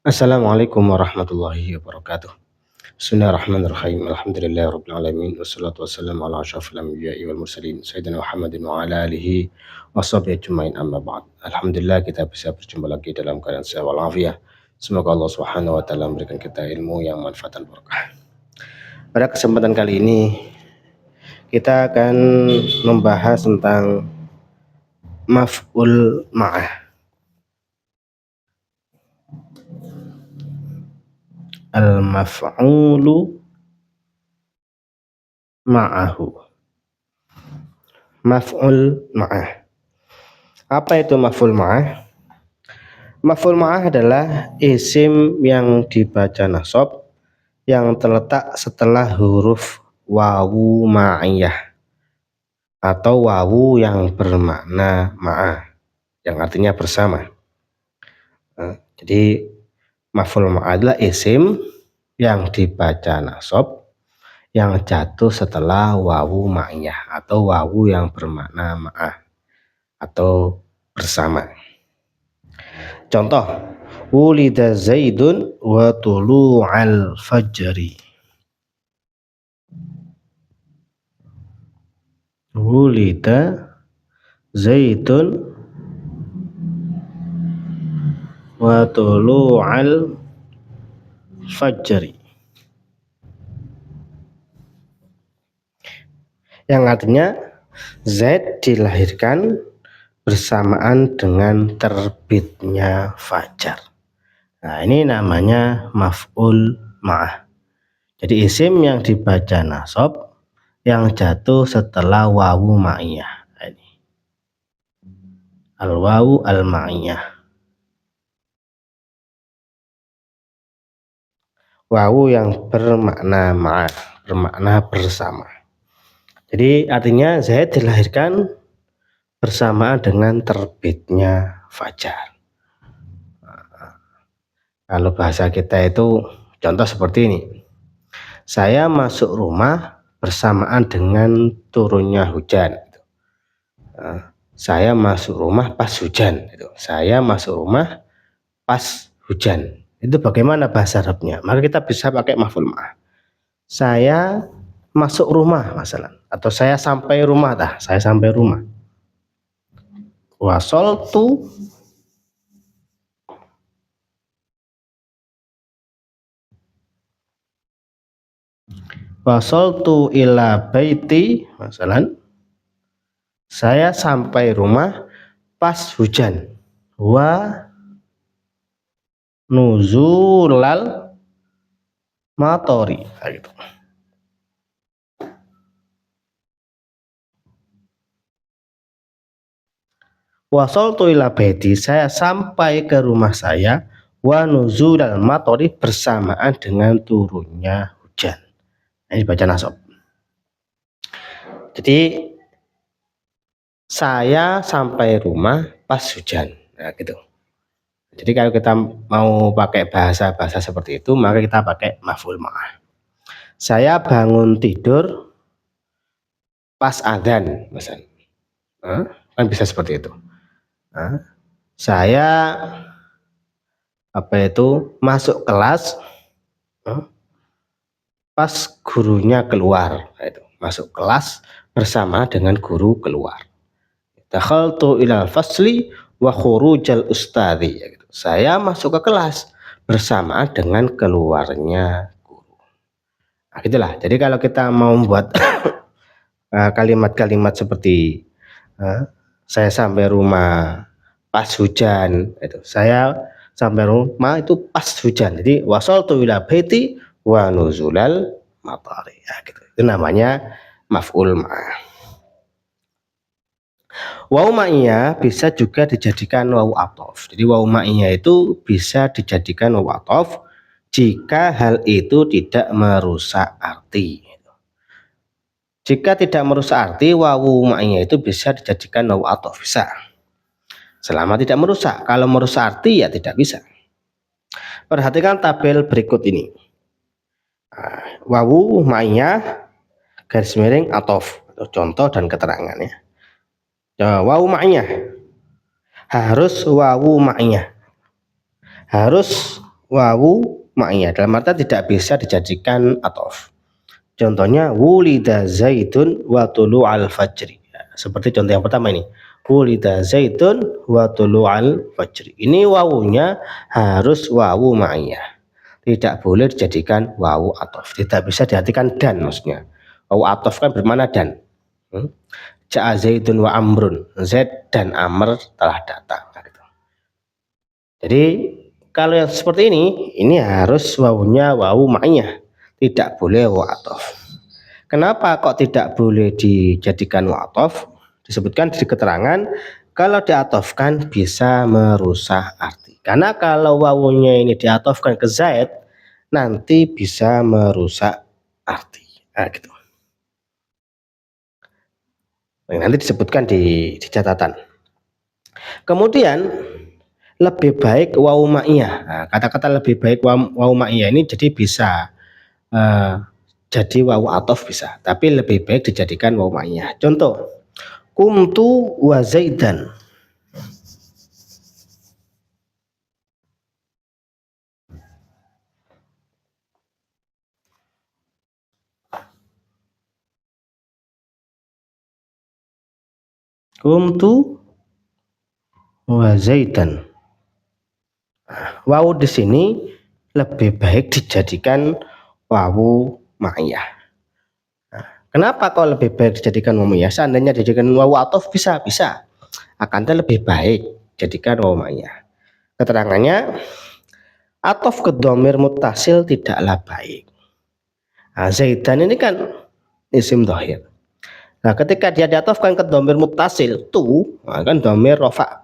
Assalamualaikum warahmatullahi wabarakatuh. Bismillahirrahmanirrahim. Alhamdulillahirabbil alamin wassalatu wassalamu ala asyrofil anbiya'i wal mursalin sayyidina Muhammadin wa ala alihi washabihi ajmain amma ba'd. Alhamdulillah kita bisa berjumpa lagi dalam keadaan sehat walafiat. Semoga Allah Subhanahu wa taala memberikan kita ilmu yang manfaat dan berkah. Pada kesempatan kali ini kita akan membahas tentang maf'ul ma'ah. Al-maf'ulu ma'ahu. Maf'ul ma'ah. Apa itu maf'ul ma'ah? Maf'ul ma'ah adalah isim yang dibaca nasab yang terletak setelah huruf wawu ma'iyah atau wawu yang bermakna ma'ah, yang artinya bersama. Jadi maf'ul ma'ah adalah isim yang dibaca nasab yang jatuh setelah wawu ma'iyah atau wawu yang bermakna ma'ah atau bersama. Contoh, wulida Zaidun wa tulu'al fajri. Wulida Zaidun wa tulu'al fajri, yang artinya Zaid dilahirkan bersamaan dengan terbitnya fajar. Nah, ini namanya maf'ul ma'ah. Jadi isim yang dibaca nasab yang jatuh setelah wawu ma'iyah. Ini al-wawu al-ma'iyah. Wawu yang bermakna ma'ah, bermakna bersama. Jadi artinya Zaid dilahirkan bersamaan dengan terbitnya fajar. Kalau bahasa kita itu contoh seperti ini. Saya masuk rumah bersamaan dengan turunnya hujan. Saya masuk rumah pas hujan. Saya masuk rumah pas hujan. Itu bagaimana bahasa Arabnya? Maka kita bisa pakai maf'ul ma'ah. Saya masuk rumah masalah, atau saya sampai rumah saya sampai rumah. Wasoltu ila baiti masalah, saya sampai rumah pas hujan. Wa nuzulal matori. Gitu. Wasoltu ila baiti, saya sampai ke rumah saya. Wa nuzulal matori, bersamaan dengan turunnya hujan. Ini baca nasab. Jadi saya sampai rumah pas hujan. Nah, gitu. Jadi kalau kita mau pakai bahasa seperti itu, maka kita pakai maf'ul ma'ah. Saya bangun tidur pas adzan, misalnya. Kan bisa seperti itu. Saya masuk kelas pas gurunya keluar. Itu masuk kelas bersama dengan guru keluar. Dakhaltu ilal fasli wa khurujal ustadzi. Gitu. Saya masuk ke kelas bersamaan dengan keluarnya guru. Nah, gitulah. Jadi kalau kita mau membuat kalimat-kalimat seperti saya sampai rumah pas hujan, itu saya sampai rumah itu pas hujan. Jadi wasoltu ila baiti wa nuzulal matari. Ya, gitu. Itu namanya maf'ul ma'ah. Wawu ma'iyah bisa juga dijadikan wawu athof. Jadi wawu ma'iyah itu bisa dijadikan wawu athof jika hal itu tidak merusak arti. Jika tidak merusak arti, wawu ma'iyah itu bisa dijadikan wawu athof, bisa. Selama tidak merusak. Kalau merusak arti ya tidak bisa. Perhatikan tabel berikut ini. Wawu ma'iyah garis miring athof, contoh dan keterangannya. Wawu ma'iyah harus wawu ma'iyah, harus wawu ma'iyah, dalam arti tidak bisa dijadikan atof. Contohnya wulida zaitun wa tulu'al fajri. Seperti contoh yang pertama ini. Wulida zaitun wa tulu'al fajri. Ini wawunya harus wawu ma'iyah. Tidak boleh dijadikan wawu atof. Tidak bisa diartikan dan maksudnya. Wawu atof kan bermakna dan. Ja'a zaitun wa amrun. Zaid dan Amr telah datang. Jadi kalau yang seperti ini harus wawunya wawu ma'iyah. Tidak boleh wawu atof. Kenapa kok tidak boleh dijadikan wawu atof? Disebutkan di keterangan kalau diatofkan bisa merusak arti. Karena kalau wawunya ini diatofkan ke zaid nanti bisa merusak arti. Nah, gitu. Nanti disebutkan di catatan. Kemudian lebih baik wawu ma'iyah. Nah, kata-kata lebih baik wawu ma'iyah ini jadi bisa jadi wawu atof bisa, tapi lebih baik dijadikan wawu ma'iyah. Contoh, kumtu wa zaidan. Kumtu wa zaidan. Wawu di sini lebih baik dijadikan wawu ma'iyah. Kenapa kok lebih baik dijadikan wawu ma'iyah? Seandainya dijadikan wawu atof bisa, akan lebih baik jadikan wawu ma'iyah. Keterangannya atof ke dhamir muttasil tidaklah baik. Nah, zaidan ini kan isim dhahir. Nah, ketika dia diatofkan ke dhamir muttasil tu, kan dhamir rafa,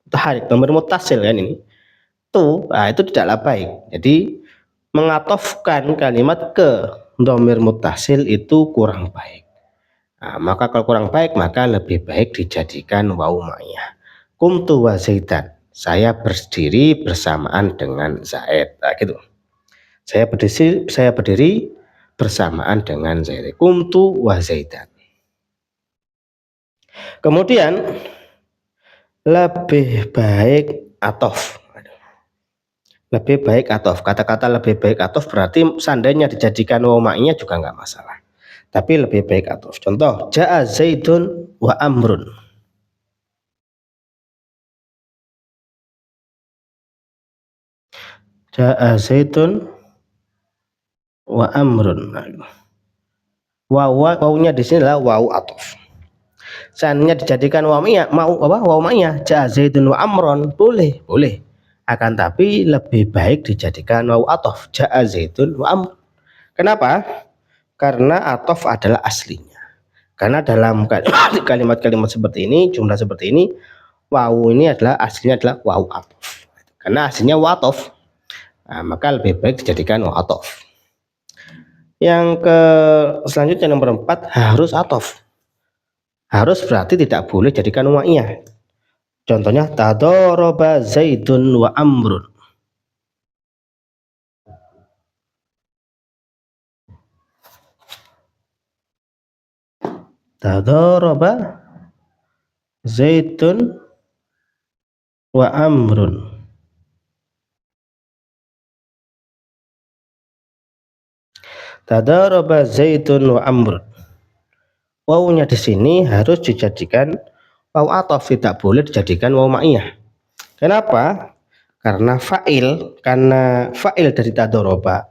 taharik, dhamir muttasil kan ini. Tu, nah itu tidaklah baik. Jadi mengatofkan kalimat ke dhamir muttasil itu kurang baik. Nah, maka kalau kurang baik maka lebih baik dijadikan wawu ma'iyah. Kumtu wa zaidan. Saya berdiri bersamaan dengan Zaid. Nah, gitu. Saya berdiri bersamaan dengan Zaid. Kumtu wa zaidan. Kemudian lebih baik atof. Lebih baik atof. Kata-kata lebih baik atof berarti seandainya dijadikan wawu ma'iyah juga nggak masalah. Tapi lebih baik atof. Contoh, ja'a zaidun wa amrun. Ja'a zaidun wa amrun. Wawunya di sini adalah wawu atof. Seandainya dijadikan wawu ma'iyah, ja'a zaidun wa amrun, boleh. Akan tapi lebih baik dijadikan wawu atof, ja'a zaidun wa amrun. Kenapa? Karena atof adalah aslinya. Karena dalam kalimat-kalimat seperti ini, jumlah seperti ini, wawu ini aslinya adalah wawu atof. Karena aslinya wawu atof, nah, maka lebih baik dijadikan wawu atof. Yang selanjutnya nomor 4 harus atof. Harus berarti tidak boleh jadikan wawu ma'iyah. Contohnya tadaraba zaidun wa amrun. Tadaraba zaidun wa amrun. Tadaraba zaidun wa amrun. Wawunya di sini harus dijadikan wawu atof, tidak boleh dijadikan wawu ma'iyah. Kenapa? Karena fa'il dari tadaraba,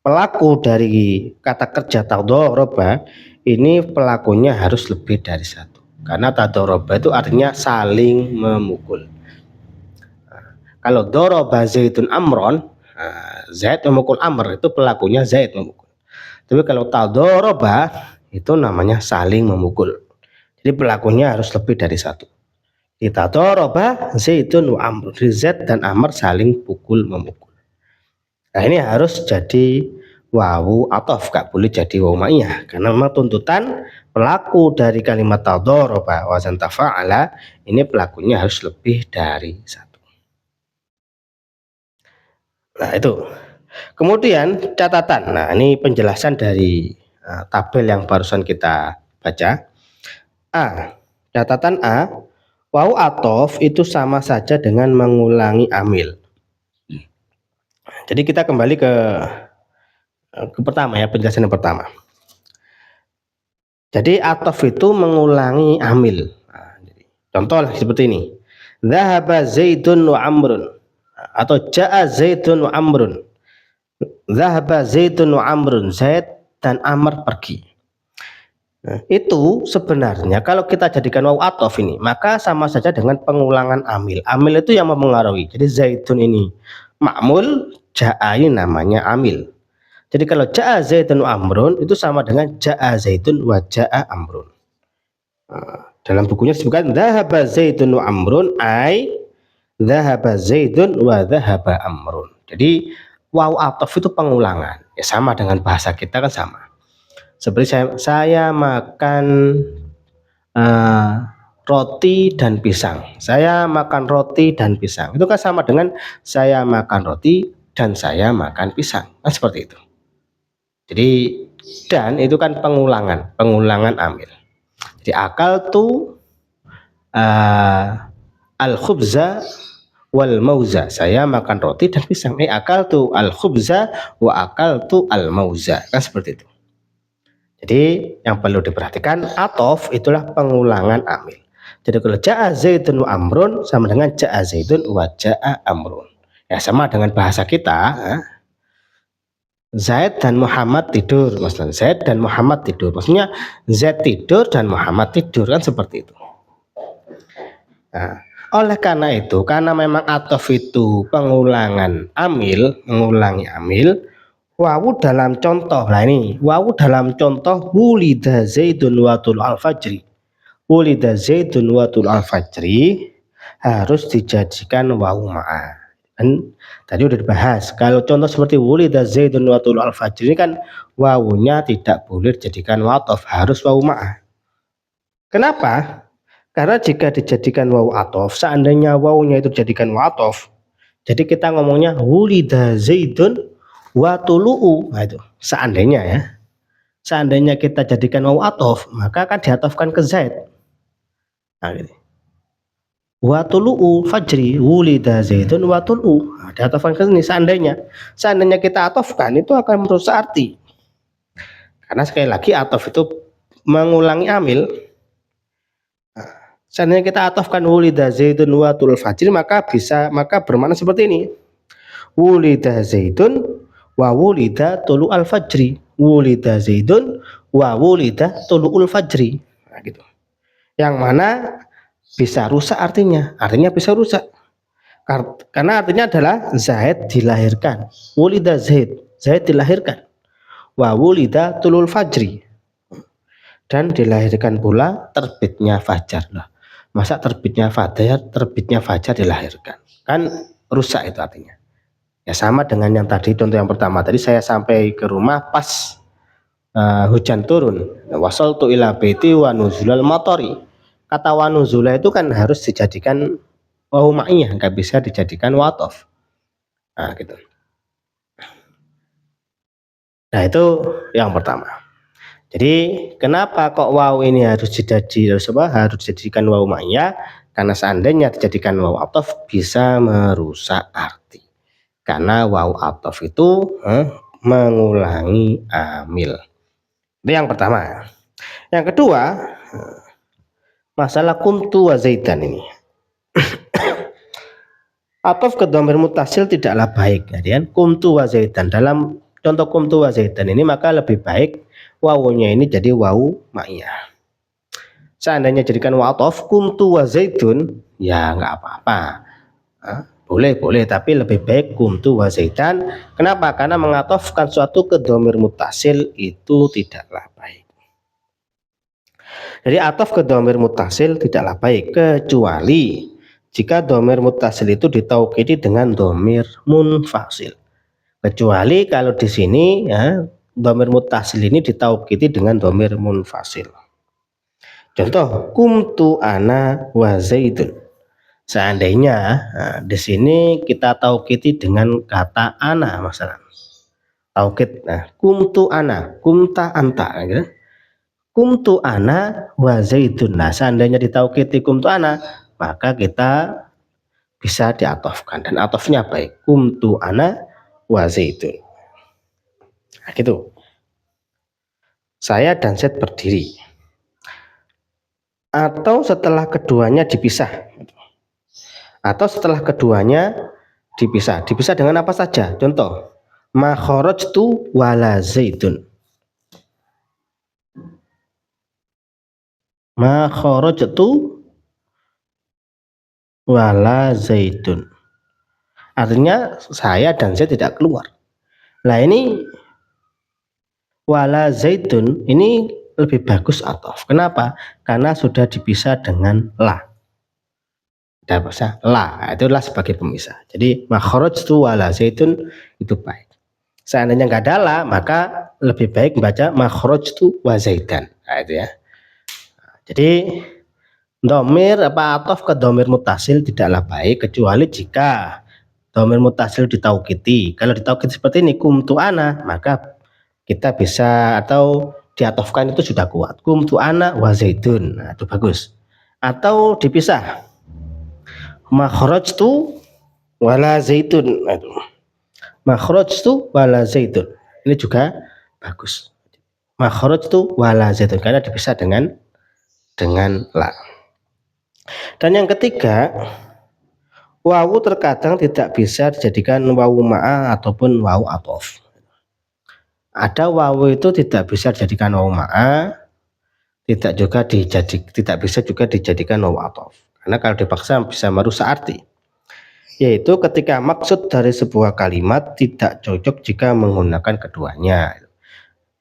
pelaku dari kata kerja tadaraba ini pelakunya harus lebih dari satu. Karena tadaraba itu artinya saling memukul. Kalau daraba zaidun amron, Zaid memukul Amr, itu pelakunya Zaid memukul. Tapi kalau tadaraba itu namanya saling memukul. Jadi pelakunya harus lebih dari satu. Tadaraba zaidun wa amr. Zaid dan Amr saling pukul memukul. Nah, ini harus jadi wawu atof, gak boleh jadi wawu ma'iyah. Karena memang tuntutan pelaku dari kalimat tadaraba wazan tafa'ala ini pelakunya harus lebih dari satu. Nah, itu. Kemudian catatan. Nah, ini penjelasan dari tabel yang barusan kita baca. Catatan A, wawu atof itu sama saja dengan mengulangi amil. Jadi kita kembali ke pertama ya, penjelasan yang pertama. Jadi atof itu mengulangi amil. Nah, contoh seperti ini. Dhahaba Zaidun wa Amrun, atau ja'a Zaidun wa Amrun. Dhahaba Zaidun wa Amrun, Zaid dan Amr pergi. Nah, itu sebenarnya kalau kita jadikan waw atof ini, maka sama saja dengan pengulangan amil. Amil itu yang mempengaruhi. Jadi Zaidun ini ma'mul, ja'a ini namanya amil. Jadi kalau ja'a Zaidun wa Amrun itu sama dengan ja'a Zaidun wa ja'a Amrun. Nah, dalam bukunya disebutkan dhahaba Zaidun wa Amrun, ay dhahaba Zaidun wa dhahaba Amrun. Jadi waw atof itu pengulangan. Ya sama dengan bahasa kita kan sama. Seperti saya makan roti dan pisang. Saya makan roti dan pisang. Itu kan sama dengan saya makan roti dan saya makan pisang. Kan seperti itu. Jadi dan itu kan pengulangan amil. Jadi akal tu al khubza wal mauza. Saya makan roti dan pisang. Akal tu al khubza wa akal tu al mauza. Kan seperti itu. Jadi yang perlu diperhatikan, atof itulah pengulangan amil. Jadi kalau ja'a Zaidun wa Amrun sama dengan ja'a Zaidun wa ja'a Amrun. Ya sama dengan bahasa kita. Zaid dan Muhammad tidur. Maksudnya Zaid dan Muhammad tidur. Maksudnya Zaid tidur dan Muhammad tidur, kan seperti itu. Nah, oleh karena itu, karena memang atof itu pengulangan amil, mengulangi amil. Wawu dalam contoh, nah ini wawu dalam contoh wulida Zaidun wa tul al-fajri. Wulida Zaidun wa tul al-fajri harus dijadikan wawu ma'ah. Kan tadi udah dibahas. Kalau contoh seperti wulida Zaidun wa tul al-fajri ini kan wawunya tidak boleh dijadikan watof, harus wawu ma'ah. Kenapa? Karena jika dijadikan wawu atof, seandainya wawunya itu dijadikan watof, jadi kita ngomongnya wulida Zaidun wa tulu'u. Nah itu seandainya ya, seandainya kita jadikan wawu atof, maka akan diatofkan ke Zaid. Nah gitu. Wa tulu'u fajri wulida Zaidun wa tulu'u. Nah, diatofkan ke sini. Seandainya kita atofkan, itu akan merusak arti. Karena sekali lagi atof itu mengulangi amil. Nah, seandainya kita atofkan wulida Zaidun wa tulul fajri, maka bermakna seperti ini. Wulida Zaidun wa wulida tulu al fajri. Wulida Zaidun wa wulida tulu'ul fajri. Nah, gitu. Yang mana bisa rusak artinya bisa rusak. Karena artinya adalah Zaid dilahirkan. Wulida Zaid dilahirkan. Wa wulida tulul fajri. Dan dilahirkan pula terbitnya fajar. Lah, masa terbitnya fajar dilahirkan? Kan rusak itu artinya. Ya sama dengan yang tadi, contoh yang pertama tadi, saya sampai ke rumah pas hujan turun. Wasaltu ila baiti wa nuzulal matori. Kata wa nuzula itu kan harus dijadikan wawu ma'iyah, nggak bisa dijadikan watof. Nah gitu. Nah itu yang pertama. Jadi kenapa kok wawu ini harus dijadikan wawu ma'iyah? Karena seandainya dijadikan wawu atof bisa merusak arti. Karena wawu atof itu mengulangi amil. Itu yang pertama. Yang kedua, masalah kuntu wa zaidan ini. Atof ke dhamir muttasil tidaklah baik. Kemudian kuntu wa zaidan, dalam contoh kuntu wa zaidan ini maka lebih baik wawunya ini jadi wawu ma'iyah. Seandainya jadikan wawu atof kuntu wa zaidun, ya nggak apa-apa. Boleh, tapi lebih baik kuntu wa zaidan. Kenapa? Karena mengatofkan suatu ke dhamir muttasil itu tidaklah baik. Jadi atof ke dhamir muttasil tidaklah baik kecuali jika dhamir muttasil itu ditaukidi dengan dhamir munfasil. Kecuali kalau di sini ya, dhamir muttasil ini ditaukidi dengan dhamir munfasil. Contoh kumtu ana wa zaidun. Seandainya di sini kita taukidi dengan kata ana, masalah taukid. Nah, kumtu ana, kumta anta, gitu. Kumtu ana wa zaidun. Nah, seandainya ditaukidi kumtu ana, maka kita bisa diatofkan dan atofnya baik. Kumtu ana wa zaidun. Nah, gitu. Saya dan Zaid berdiri. Atau setelah keduanya dipisah. Atau setelah keduanya dipisah. Dipisah dengan apa saja? Contoh, ma kharajtu wala zaidun. Ma kharajtu wala zaidun. Artinya saya dan Zaid tidak keluar. Nah ini wala zaidun ini lebih bagus atof. Kenapa? Karena sudah dipisah dengan la. Tidak bisa la, itulah sebagai pemisah. Jadi ma kharajtu wala zaidun itu baik. Seandainya nggak ada la, maka lebih baik membaca ma kharajtu wa zaidan. Nah, itu ya. Jadi domir apa atof ke domir mutasil tidaklah baik kecuali jika domir mutasil ditaukiti. Kalau ditaukiti seperti ini kumtu ana, maka kita bisa atau diatofkan itu sudah kuat. Kumtu ana wa zaidun. Nah, itu bagus. Atau dipisah. Ma kharajtu wala zaidun. Nah, itu. Ma kharajtu wala zaidun. Ini juga bagus. Ma kharajtu wala zaidun karena dipisah dengan la. Dan yang ketiga, wawu terkadang tidak bisa dijadikan wawu ma'a ataupun wawu atof. Ada wawu itu tidak bisa dijadikan wawu ma'a, tidak bisa juga dijadikan wawu atof. Karena kalau dipaksa bisa merusak arti. Yaitu ketika maksud dari sebuah kalimat tidak cocok jika menggunakan keduanya.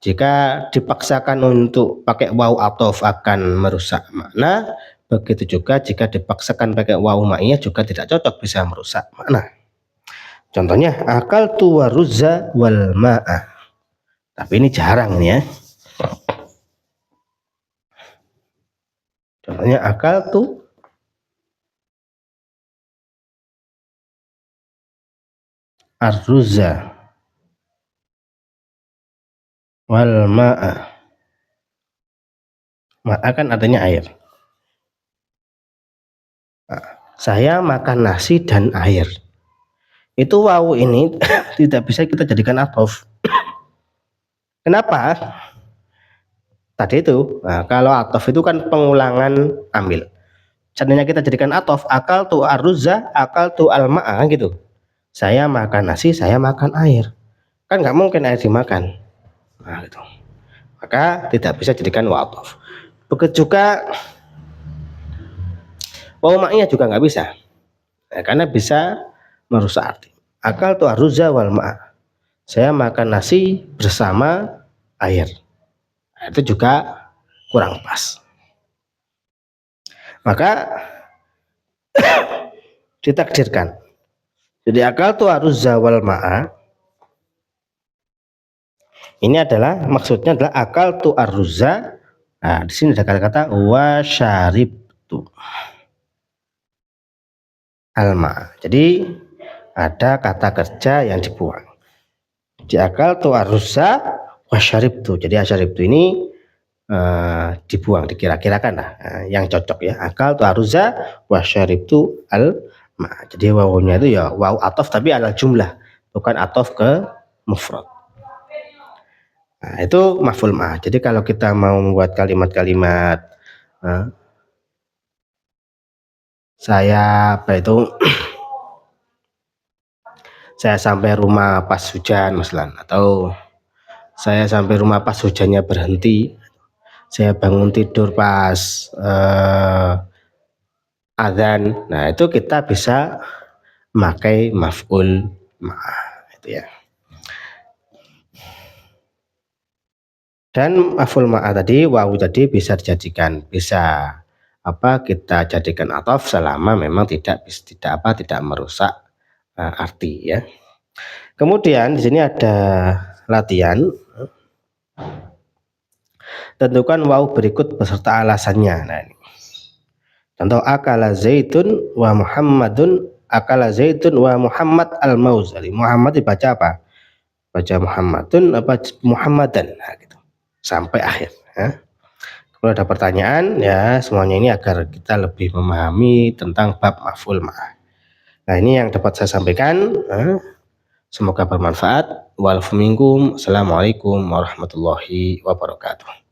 Jika dipaksakan untuk pakai wawu atof akan merusak makna. Begitu juga jika dipaksakan pakai wawu ma'iyah juga tidak cocok, bisa merusak makna. Contohnya akal tu waruzza wal ma'a. Tapi ini jarang nih ya. Contohnya akal tu arruzza wal ma'a. Ma'a kan artinya air. Saya makan nasi dan air. Itu wawu ini tidak bisa kita jadikan atof. Kenapa? Tadi itu, nah, kalau atof itu kan pengulangan amil. Seandainya kita jadikan atof, akal tu arruzza, akal tu al-ma'a gitu. Saya makan nasi, saya makan air. Kan nggak mungkin air dimakan. Nah, gitu. Maka tidak bisa jadikan wawu atof. Begitu juga wawu ma'iyah juga nggak bisa. Nah, karena bisa merusak arti. Akal tu arruzza wal ma'a. Saya makan nasi bersama air. Nah, itu juga kurang pas. Maka ditakdirkan. Jadi akal tu arruzza wal ma'a. Ini adalah maksudnya adalah akal tu arruzza. Nah, di sini ada kata-kata wa syaribtu alma. Jadi ada kata kerja yang dibuang. Di akal tu arruzza wa syaribtu. Jadi asyaribtu ini dibuang, dikira-kirakan lah yang cocok ya. Akal tu arruzza wa syaribtu alma. Jadi wawunya itu ya wawu atof tapi adalah jumlah, bukan atof ke mufrad. Nah, itu maf'ul ma'. Jadi kalau kita mau membuat kalimat-kalimat saya saya sampai rumah pas hujan misalnya, atau saya sampai rumah pas hujannya berhenti, saya bangun tidur pas adzan. Nah, itu kita bisa memakai maf'ul ma', itu ya. Dan maf'ul ma' tadi, wawu tadi bisa dijadikan, bisa kita jadikan atof selama memang tidak merusak arti ya. Kemudian di sini ada latihan. Tentukan wawu berikut beserta alasannya. Nah, ini. Contoh akala zaitun wa muhammadun, akala zaitun wa muhammad al-mauzali. Muhammad dibaca apa? Baca muhammadun apa muhammadan. Nah, gitu. Sampai akhir ya. Kalau ada pertanyaan ya, semuanya ini agar kita lebih memahami tentang bab maf'ul ma'. Nah, ini yang dapat saya sampaikan. Semoga bermanfaat. Wal minkum. Assalamualaikum warahmatullahi wabarakatuh.